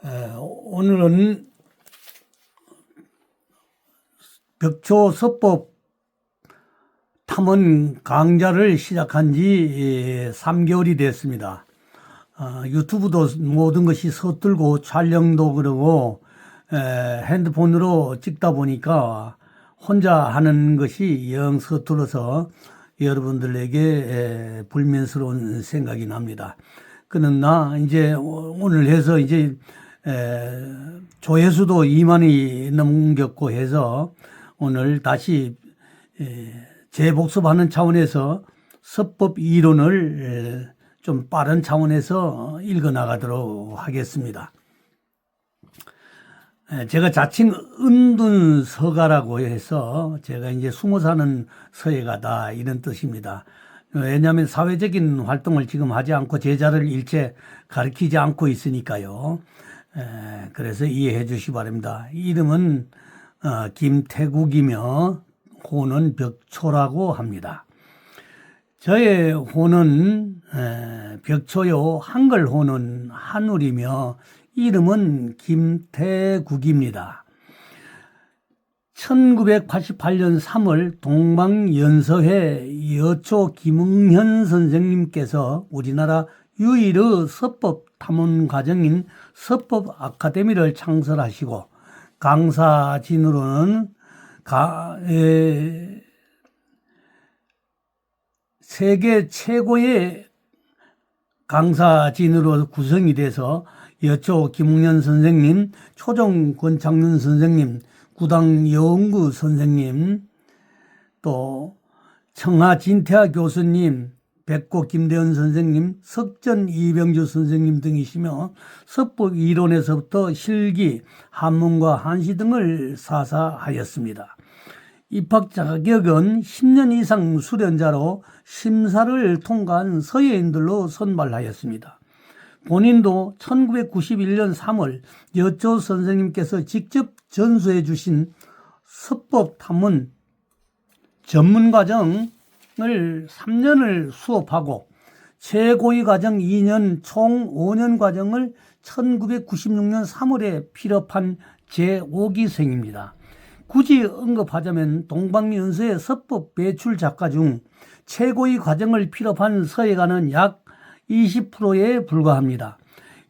오늘은 벽초 서법 탐험 강좌를 시작한 지 3개월이 됐습니다. 유튜브도 모든 것이 서툴고 촬영도 그러고 핸드폰으로 찍다 보니까 혼자 하는 것이 영 서툴어서 여러분들에게 불면스러운 생각이 납니다. 그러나 이제 오늘 해서 이제 조회수도 2만이 넘겼고 해서 오늘 다시 재복습하는 차원에서 서법 이론을 좀 빠른 차원에서 읽어 나가도록 하겠습니다. 제가 자칭 은둔서가라고 해서 제가 이제 숨어 사는 서예가다 이런 뜻입니다. 왜냐하면 사회적인 활동을 지금 하지 않고 제자를 일체 가르치지 않고 있으니까요. 그래서 이해해 주시기 바랍니다. 이름은 김태국이며 호는 벽초라고 합니다. 저의 호는 벽초요, 한글 호는 한울이며 이름은 김태국입니다. 1988년 3월 동방연서회 여초 김응현 선생님께서 우리나라 유일의 서법 탐험 과정인 서법 아카데미를 창설하시고 강사진으로는 세계 최고의 강사진으로 구성이 돼서 여초 김웅현 선생님, 초종 권창윤 선생님, 구당 여운구 선생님, 또 청하 진태하 교수님, 백고 김대현 선생님, 석전 이병주 선생님 등이시며 서법 이론에서부터 실기, 한문과 한시 등을 사사하였습니다. 입학 자격은 10년 이상 수련자로 심사를 통과한 서예인들로 선발하였습니다. 본인도 1991년 3월 여초 선생님께서 직접 전수해 주신 서법 탐문 전문 과정을 3년을 수업하고 최고위 과정 2년 총 5년 과정을 1996년 3월에 필업한 제5기생입니다. 굳이 언급하자면 동방연서의 서법 배출 작가 중 최고위 과정을 필업한 서예가는 약 20%에 불과합니다.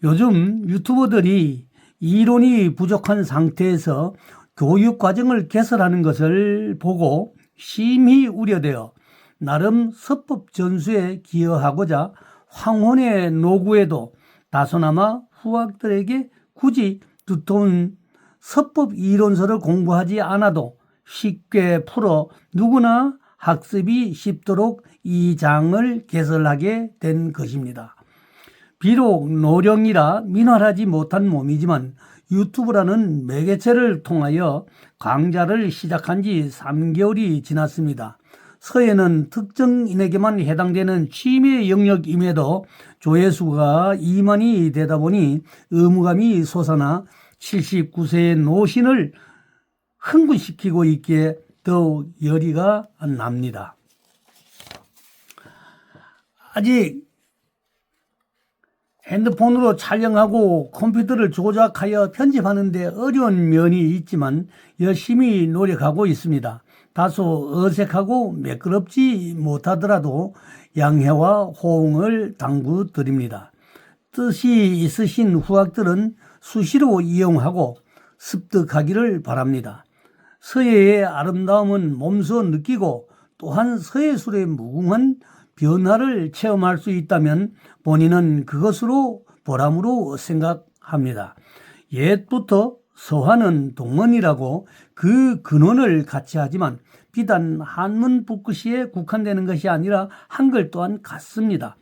요즘 유튜버들이 이론이 부족한 상태에서 교육 과정을 개설하는 것을 보고 심히 우려되어 나름 서법 전수에 기여하고자 황혼의 노구에도 다소나마 후학들에게 굳이 두터운 서법 이론서를 공부하지 않아도 쉽게 풀어 누구나 학습이 쉽도록 이 장을 개설하게 된 것입니다. 비록 노령이라 민활하지 못한 몸이지만 유튜브라는 매개체를 통하여 강좌를 시작한 지 3개월이 지났습니다. 서예는 특정인에게만 해당되는 취미의 영역임에도 조회수가 2만이 되다 보니 의무감이 솟아나 79세의 노신을 흥분시키고 있기에 더욱 열의가 납니다. 아직 핸드폰으로 촬영하고 컴퓨터를 조작하여 편집하는 데 어려운 면이 있지만 열심히 노력하고 있습니다. 다소 어색하고 매끄럽지 못하더라도 양해와 호응을 당부드립니다. 뜻이 있으신 후학들은 수시로 이용하고 습득하기를 바랍니다. 서예의 아름다움은 몸소 느끼고 또한 서예술의 무궁한 변화를 체험할 수 있다면 본인은 그것으로 보람으로 생각합니다. 옛부터 서화는 동문이라고 그 근원을 같이 하지만 비단 한문 붓글씨에 국한되는 것이 아니라 한글 또한 같습니다.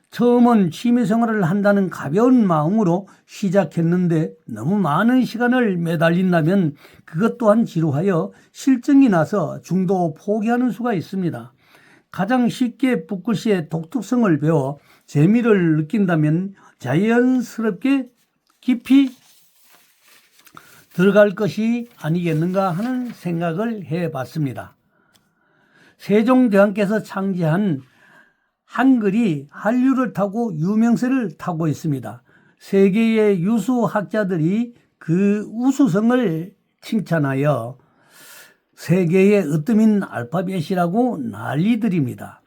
처음은 취미생활을 한다는 가벼운 마음으로 시작했는데 너무 많은 시간을 매달린다면 그것 또한 지루하여 실증이 나서 중도 포기하는 수가 있습니다. 가장 쉽게 붓글씨의 독특성을 배워 재미를 느낀다면 자연스럽게 깊이 들어갈 것이 아니겠는가 하는 생각을 해봤습니다. 세종대왕께서 창제한 한글이 한류를 타고 유명세를 타고 있습니다. 세계의 유수 학자들이 그 우수성을 칭찬하여 세계의 으뜸인 알파벳이라고 난리들입니다.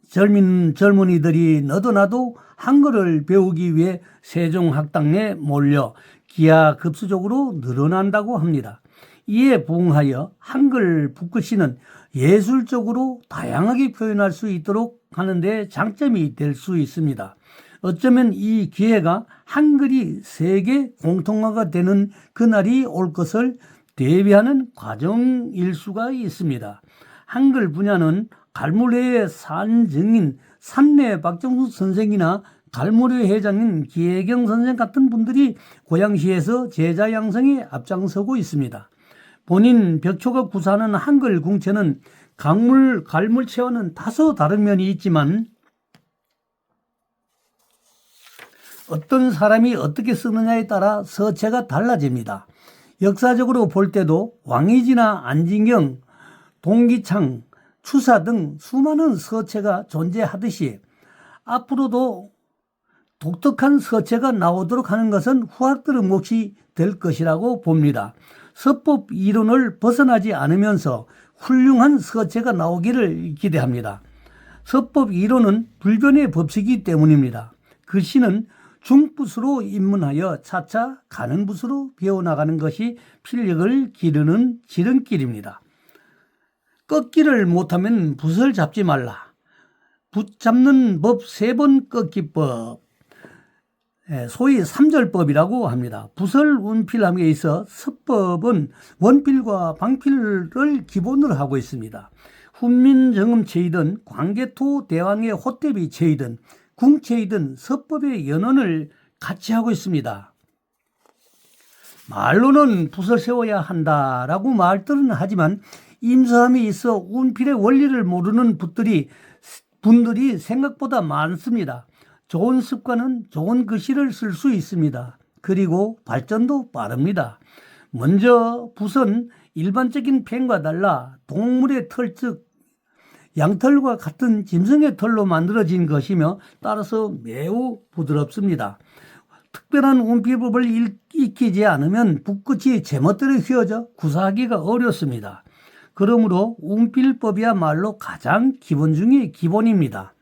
젊은이들이 너도 나도 한글을 배우기 위해 세종학당에 몰려 기하급수적으로 늘어난다고 합니다. 이에 부응하여 한글 붓글씨는 예술적으로 다양하게 표현할 수 있도록 하는 데 장점이 될 수 있습니다. 어쩌면 이 기회가 한글이 세계 공통화가 되는 그날이 올 것을 대비하는 과정일 수가 있습니다. 한글 분야는 갈무리의 산증인 삼례 박정수 선생이나 갈무리 회장인 기혜경 선생 같은 분들이 고양시에서 제자 양성에 앞장서고 있습니다. 본인 벽초가 구사하는 한글 궁체는 갈물체와는 다소 다른 면이 있지만 어떤 사람이 어떻게 쓰느냐에 따라 서체가 달라집니다. 역사적으로 볼 때도 왕이지나 안진경, 동기창, 추사 등 수많은 서체가 존재하듯이 앞으로도 독특한 서체가 나오도록 하는 것은 후학들의 몫이 될 것이라고 봅니다. 서법 이론을 벗어나지 않으면서 훌륭한 서체가 나오기를 기대합니다. 서법 이론은 불변의 법칙이기 때문입니다. 글씨는 중붓으로 입문하여 차차 가는 붓으로 배워나가는 것이 필력을 기르는 지름길입니다. 꺾기를 못하면 붓을 잡지 말라. 붓 잡는 법 3번 꺾기법, 소위 3절법이라고 합니다. 붓을 운필함에 있어 서법은 원필과 방필을 기본으로 하고 있습니다. 훈민정음체이든 광개토 대왕의 호대비 체이든 궁체이든 서법의 연원을 같이 하고 있습니다. 말로는 붓을 세워야 한다라고 말들은 하지만 임서함에 있어 운필의 원리를 모르는 분들이 생각보다 많습니다. 좋은 습관은 좋은 글씨를 쓸 수 있습니다. 그리고 발전도 빠릅니다. 먼저 붓은 일반적인 펜과 달라 동물의 털, 즉 양털과 같은 짐승의 털로 만들어진 것이며 따라서 매우 부드럽습니다. 특별한 운필법을 익히지 않으면 붓끝이 제멋대로 휘어져 구사하기가 어렵습니다. 그러므로 운필법이야말로 가장 기본 중의 기본입니다.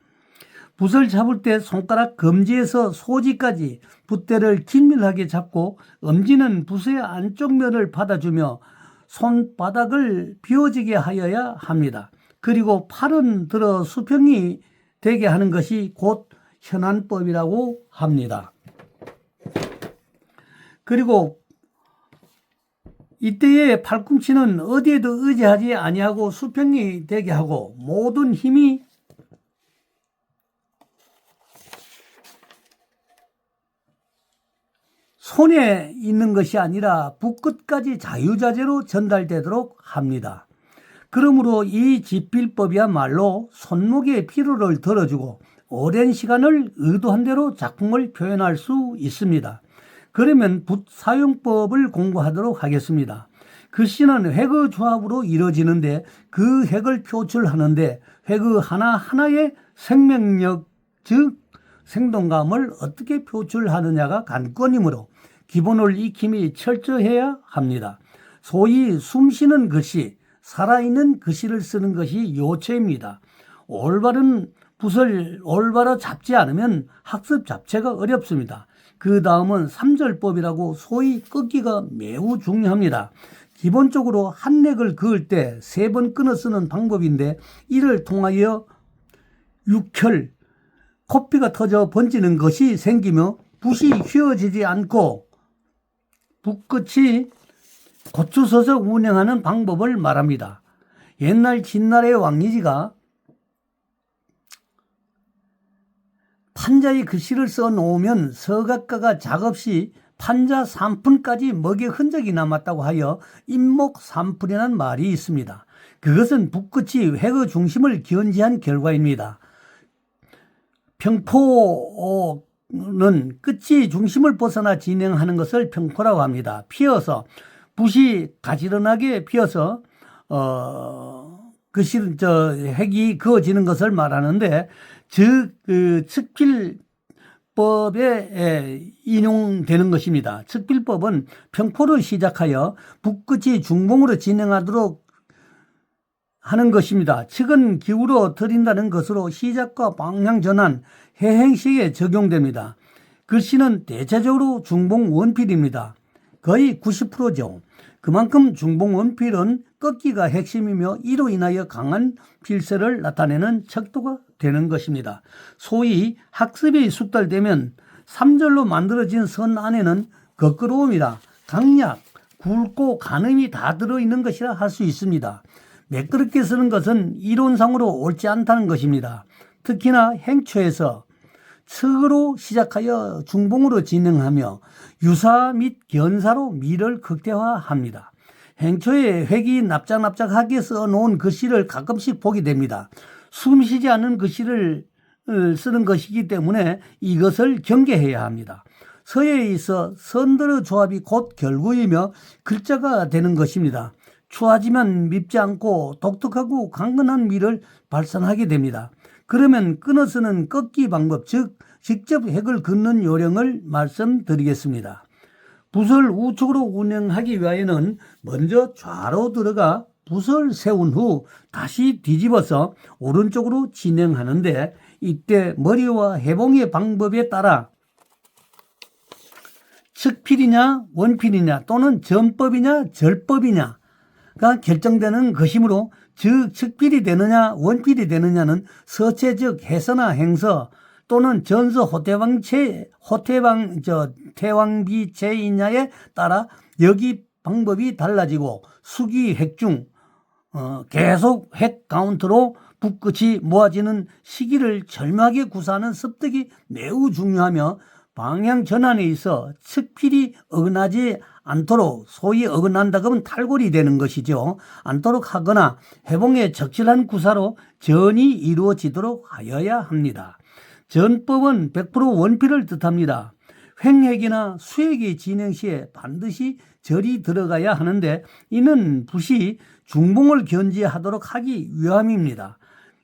붓을 잡을 때 손가락 검지에서 소지까지 붓대를 긴밀하게 잡고 엄지는 붓의 안쪽 면을 받아주며 손바닥을 비워지게 하여야 합니다. 그리고 팔은 들어 수평이 되게 하는 것이 곧 현안법이라고 합니다. 그리고 이때의 팔꿈치는 어디에도 의지하지 아니하고 수평이 되게 하고 모든 힘이 손에 있는 것이 아니라 붓끝까지 자유자재로 전달되도록 합니다. 그러므로 이 지필법이야말로 손목의 피로를 덜어주고 오랜 시간을 의도한 대로 작품을 표현할 수 있습니다. 그러면 붓 사용법을 공부하도록 하겠습니다. 글씨는 획의 조합으로 이루어지는데 그 획을 표출하는데 획의 하나하나의 생명력, 즉 생동감을 어떻게 표출하느냐가 관건이므로 기본을 익힘이 철저해야 합니다. 소위 숨쉬는 글씨, 살아있는 글씨를 쓰는 것이 요체입니다. 올바른 붓을 올바로 잡지 않으면 학습 자체가 어렵습니다. 그 다음은 3절법이라고 소위 꺾기가 매우 중요합니다. 기본적으로 한 획을 그을 때 3번 끊어 쓰는 방법인데 이를 통하여 육혈, 코피가 터져 번지는 것이 생기며 붓이 휘어지지 않고 붓끝이 고추서서 운행하는 방법을 말합니다. 옛날 진날의 왕리지가 판자에 글씨를 써놓으면 서각가가 작업 시 판자 3푼까지 먹의 흔적이 남았다고 하여 인목3푼이라는 말이 있습니다. 그것은 붓끝이 획의 중심을 견지한 결과입니다. 평포는 끝이 중심을 벗어나 진행하는 것을 평포라고 합니다. 피어서 붓이 가지런하게 피어서 획이 그어지는 것을 말하는데 즉 측필 측필법에 인용되는 것입니다. 측필법은 평포를 시작하여 북끝이 중봉으로 진행하도록 하는 것입니다. 측은 기울어 들인다는 것으로 시작과 방향 전환, 해행시에 적용됩니다. 글씨는 대체적으로 중봉 원필입니다. 거의 90%죠. 그만큼 중봉 원필은 꺾기가 핵심이며 이로 인하여 강한 필세를 나타내는 척도가 되는 것입니다. 소위 학습이 숙달되면 3절로 만들어진 선 안에는 거끄러움이라 강약, 굵고 가늠이 다 들어있는 것이라 할 수 있습니다. 매끄럽게 쓰는 것은 이론상으로 옳지 않다는 것입니다. 특히나 행초에서 측으로 시작하여 중봉으로 진행하며 유사 및 견사로 미를 극대화합니다. 행초에 획이 납작납작하게 써놓은 글씨를 가끔씩 보게 됩니다. 숨쉬지 않는 글씨를 쓰는 것이기 때문에 이것을 경계해야 합니다. 서예에 있어 선들의 조합이 곧 결구이며 글자가 되는 것입니다. 추하지만 밉지 않고 독특하고 강건한 미를 발산하게 됩니다. 그러면 끊어 쓰는 꺾기 방법, 즉 직접 획을 긋는 요령을 말씀드리겠습니다. 붓을 우측으로 운영하기 위하여는 먼저 좌로 들어가 붓을 세운 후 다시 뒤집어서 오른쪽으로 진행하는데, 이때 머리와 해봉의 방법에 따라 측필이냐 원필이냐 또는 전법이냐 절법이냐가 결정되는 것이므로, 즉 측필이 되느냐 원필이 되느냐는 서체 즉 해서나 행서 또는 전서 태왕비체이냐에 따라 여기 방법이 달라지고, 수기 획중 계속 획 카운트로 붓끝이 모아지는 시기를 절묘하게 구사하는 습득이 매우 중요하며, 방향 전환에 있어 측필이 어긋나지 않도록, 소위 어긋난다 그러면 탈골이 되는 것이죠. 않도록 하거나 해봉의 적절한 구사로 전이 이루어지도록 하여야 합니다. 전법은 100% 원필을 뜻합니다. 횡획이나 수획이 진행 시에 반드시 절이 들어가야 하는데, 이는 붓이 중봉을 견지하도록 하기 위함입니다.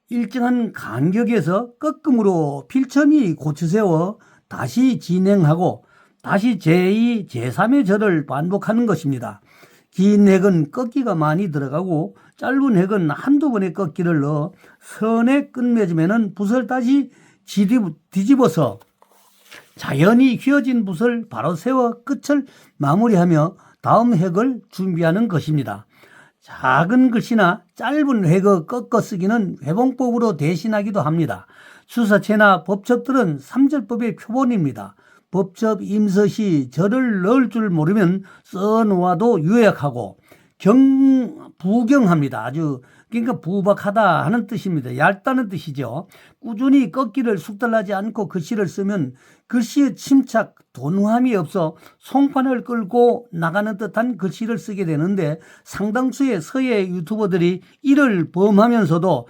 일정한 간격에서 꺾음으로 필첨이 고쳐세워 다시 진행하고 다시 제2, 제3의 절을 반복하는 것입니다. 긴 획은 꺾기가 많이 들어가고 짧은 획은 한두 번의 꺾기를 넣어 선에 끝맺으면 붓을 다시 뒤집어서 자연히 휘어진 붓을 바로 세워 끝을 마무리하며 다음 획을 준비하는 것입니다. 작은 글씨나 짧은 획을 꺾어 쓰기는 회봉법으로 대신하기도 합니다. 수사체나 법첩들은 삼절법의 표본입니다. 법첩 임서시 절을 넣을 줄 모르면 써놓아도 유약하고 부경합니다. 아주 그러니까 부박하다 하는 뜻입니다. 얇다는 뜻이죠. 꾸준히 꺾기를 숙달하지 않고 글씨를 쓰면 글씨의 침착, 돈함이 없어 송판을 끌고 나가는 듯한 글씨를 쓰게 되는데, 상당수의 서예 유튜버들이 이를 범하면서도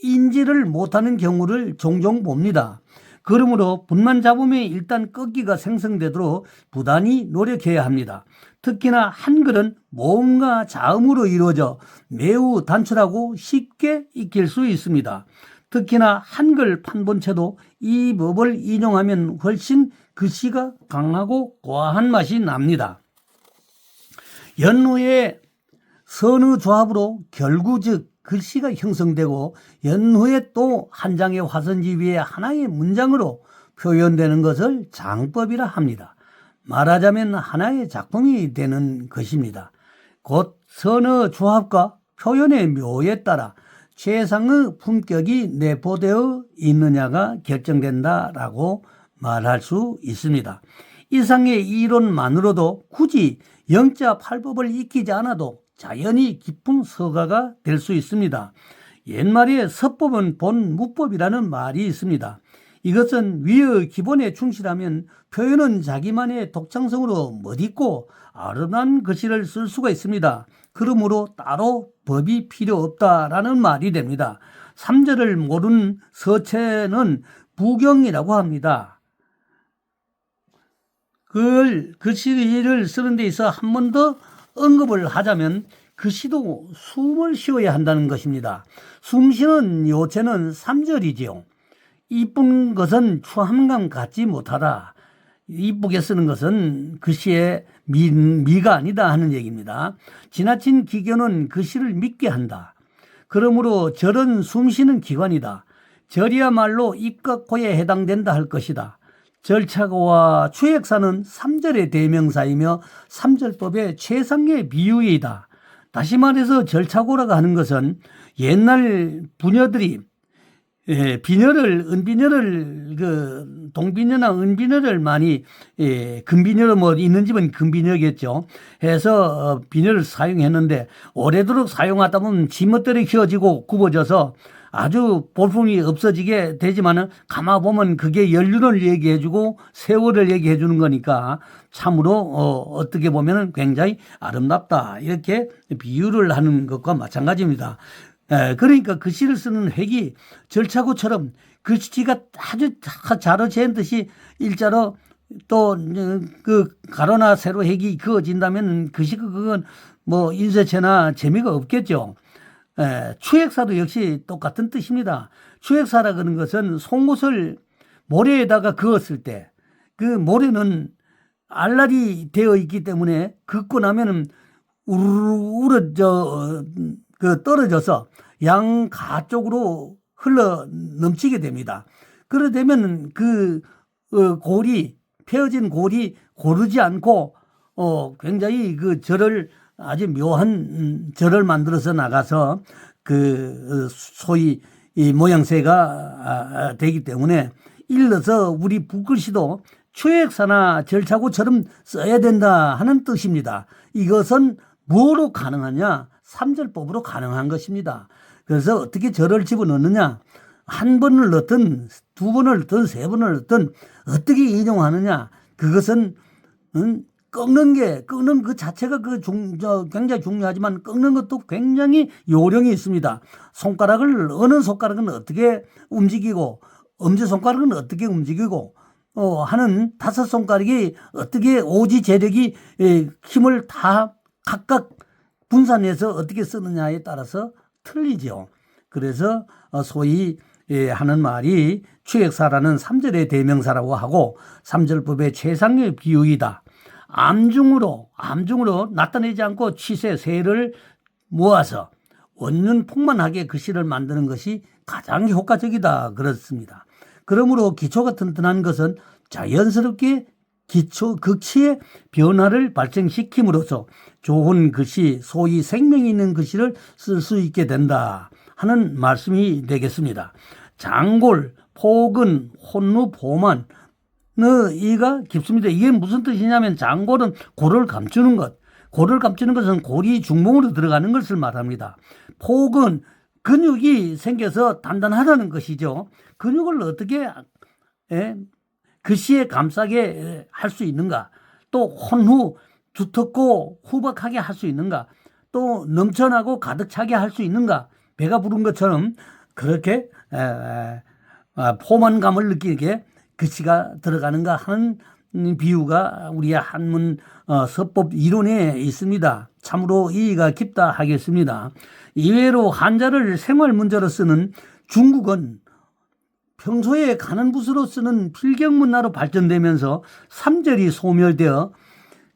인지를 못하는 경우를 종종 봅니다. 그러므로 붓만 잡으면 일단 꺾기가 생성되도록 부단히 노력해야 합니다. 특히나 한글은 모음과 자음으로 이루어져 매우 단출하고 쉽게 익힐 수 있습니다. 특히나 한글 판본체도 이 법을 인용하면 훨씬 글씨가 강하고 고와한 맛이 납니다. 연후의 선의 조합으로 결구 즉 글씨가 형성되고, 연후에 또 한 장의 화선지 위에 하나의 문장으로 표현되는 것을 장법이라 합니다. 말하자면 하나의 작품이 되는 것입니다. 곧 선의 조합과 표현의 묘에 따라 최상의 품격이 내포되어 있느냐가 결정된다라고 말할 수 있습니다. 이상의 이론만으로도 굳이 영자 팔법을 익히지 않아도 자연히 깊은 서가가 될 수 있습니다. 옛말에 서법은 본 무법이라는 말이 있습니다. 이것은 위의 기본에 충실하면 표현은 자기만의 독창성으로 멋있고 아름다운 글씨를 쓸 수가 있습니다. 그러므로 따로 법이 필요 없다라는 말이 됩니다. 삼절을 모르는 서체는 부경이라고 합니다. 글씨를 쓰는 데 있어 한 번 더 언급을 하자면, 글씨도 숨을 쉬어야 한다는 것입니다. 숨 쉬는 요체는 3절이지요. 이쁜 것은 추함감 갖지 못하다. 이쁘게 쓰는 것은 글씨의 미가 아니다 하는 얘기입니다. 지나친 기교는 글씨를 믿게 한다. 그러므로 절은 숨쉬는 기관이다. 절이야말로 입과 코에 해당된다 할 것이다. 절차고와 추액사는 삼절의 대명사이며 삼절법의 최상의 비유이다. 다시 말해서 절차고라고 하는 것은 옛날 부녀들이 비녀를, 은비녀를, 동비녀나 은비녀를 많이, 금비녀로 뭐 있는 집은 금비녀겠죠. 해서, 비녀를 사용했는데, 오래도록 사용하다 보면 지멋대로 휘어지고 굽어져서 아주 볼품이 없어지게 되지만은 가만 보면 그게 연륜을 얘기해주고 세월을 얘기해주는 거니까 참으로, 어떻게 보면은 굉장히 아름답다. 이렇게 비유를 하는 것과 마찬가지입니다. 그러니까 글씨를 쓰는 획이 절차구처럼 글씨가 아주 자로 재는 듯이 일자로 또 그 가로나 세로 획이 그어진다면 그건 뭐 인쇄체나 재미가 없겠죠. 추액사도 역시 똑같은 뜻입니다. 추액사라 그러는 것은 송곳을 모래에다가 그었을 때 그 모래는 알날이 되어 있기 때문에 긋고 나면은 떨어져서 양가 쪽으로 흘러 넘치게 됩니다. 그러되면 골이, 펴진 골이 고르지 않고, 굉장히 그 절을 아주 묘한 절을 만들어서 나가서 소위 이 모양새가 되기 때문에 일러서 우리 붓글씨도 추액사나 절차고처럼 써야 된다 하는 뜻입니다. 이것은 뭐로 가능하냐? 삼절법으로 가능한 것입니다. 그래서 어떻게 절을 집어넣느냐? 한 번을 넣든 두 번을 넣든 세 번을 넣든 어떻게 인용하느냐? 그것은 꺾는 그 자체가 굉장히 중요하지만 꺾는 것도 굉장히 요령이 있습니다. 어느 손가락은 어떻게 움직이고 엄지손가락은 어떻게 움직이고 하는 다섯 손가락이 어떻게 오지 재력이 힘을 다 각각 분산해서 어떻게 쓰느냐에 따라서 틀리죠. 그래서 소위 하는 말이 추액사라는 삼절의 대명사라고 하고 삼절법의 최상의 비유이다. 암중으로 나타내지 않고 치세 세를 모아서 원륜 풍만하게 글씨를 만드는 것이 가장 효과적이다 그렇습니다. 그러므로 기초가 튼튼한 것은 자연스럽게 극치의 변화를 발생시킴으로써 좋은 글씨, 소위 생명이 있는 글씨를 쓸 수 있게 된다 하는 말씀이 되겠습니다. 장골, 포근, 혼루, 포만 이가 깊습니다. 이게 무슨 뜻이냐면 장골은 골을 감추는 것. 골을 감추는 것은 골이 중봉으로 들어가는 것을 말합니다. 포근, 근육이 생겨서 단단하다는 것이죠. 근육을 어떻게 글씨에 감싸게 할 수 있는가? 또 혼후, 두텁고 후박하게 할 수 있는가? 또 넘쳐나고 가득 차게 할 수 있는가? 배가 부른 것처럼 그렇게 포만감을 느끼게 글씨가 들어가는가 하는 비유가 우리의 한문 서법 이론에 있습니다. 참으로 이의가 깊다 하겠습니다. 이외로 한자를 생활문자로 쓰는 중국은 평소에 가는붓으로 쓰는 필경문화로 발전되면서 삼절이 소멸되어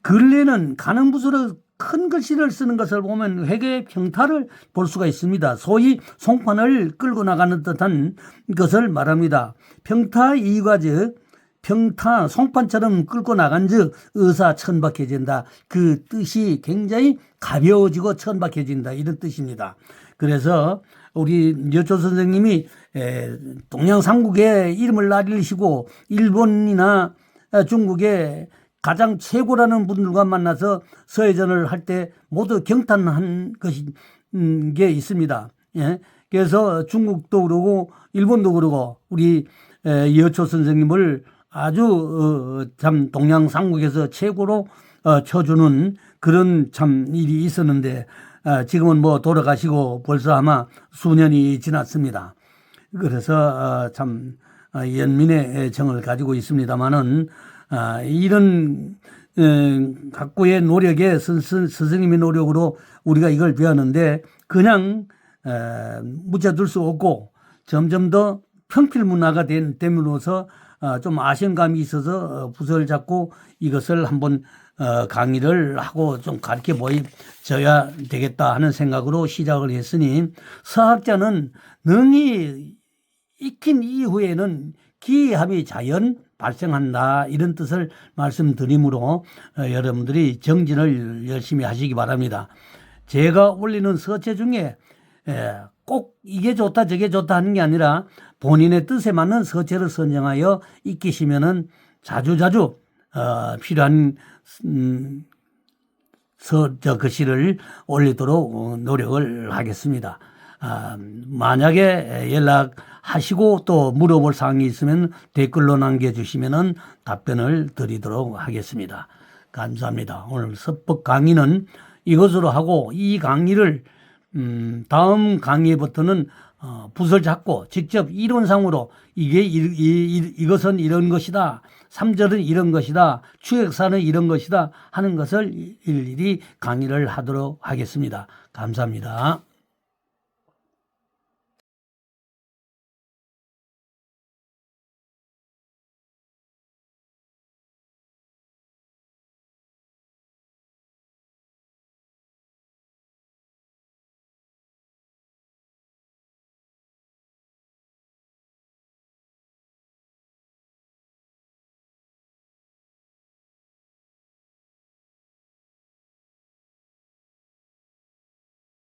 근래는 가는붓으로 큰 글씨를 쓰는 것을 보면 회계의 평타를 볼 수가 있습니다. 소위 송판을 끌고 나가는 듯한 것을 말합니다. 평타 이과즉 평타 송판처럼 끌고 나간즉 의사 천박해진다. 그 뜻이 굉장히 가벼워지고 천박해진다 이런 뜻입니다. 그래서 우리 여초 선생님이 동양삼국의 이름을 날리시고 일본이나 중국의 가장 최고라는 분들과 만나서 서해전을 할 때 모두 경탄한 게 있습니다. 예. 그래서 중국도 그러고 일본도 그러고 우리 여초 선생님을 아주 참 동양삼국에서 최고로 쳐주는 그런 참 일이 있었는데 지금은 뭐 돌아가시고 벌써 아마 수년이 지났습니다. 그래서 참 연민의 정을 가지고 있습니다마는 이런 각고의 노력에 스승님의 노력으로 우리가 이걸 배웠는데 그냥 묻혀둘 수 없고 점점 더 평필 문화가 됨으로써 좀 아쉬움감이 있어서 부서를 잡고 이것을 한번 강의를 하고 좀 가르쳐 보여줘야 되겠다 하는 생각으로 시작을 했으니, 서학자는 능히 익힌 이후에는 기이함이 자연 발생한다, 이런 뜻을 말씀드리므로 여러분들이 정진을 열심히 하시기 바랍니다. 제가 올리는 서체 중에 꼭 이게 좋다 저게 좋다 하는 게 아니라 본인의 뜻에 맞는 서체를 선정하여 익히시면은 자주자주 필요한 글씨를 올리도록 노력을 하겠습니다. 만약에 연락하시고 또 물어볼 사항이 있으면 댓글로 남겨주시면 답변을 드리도록 하겠습니다. 감사합니다. 오늘 서법 강의는 이것으로 하고, 이 강의를 다음 강의부터는 붓을 잡고 직접 이론상으로 이것은 이런 것이다, 3절은 이런 것이다, 추액사는 이런 것이다 하는 것을 일일이 강의를 하도록 하겠습니다. 감사합니다.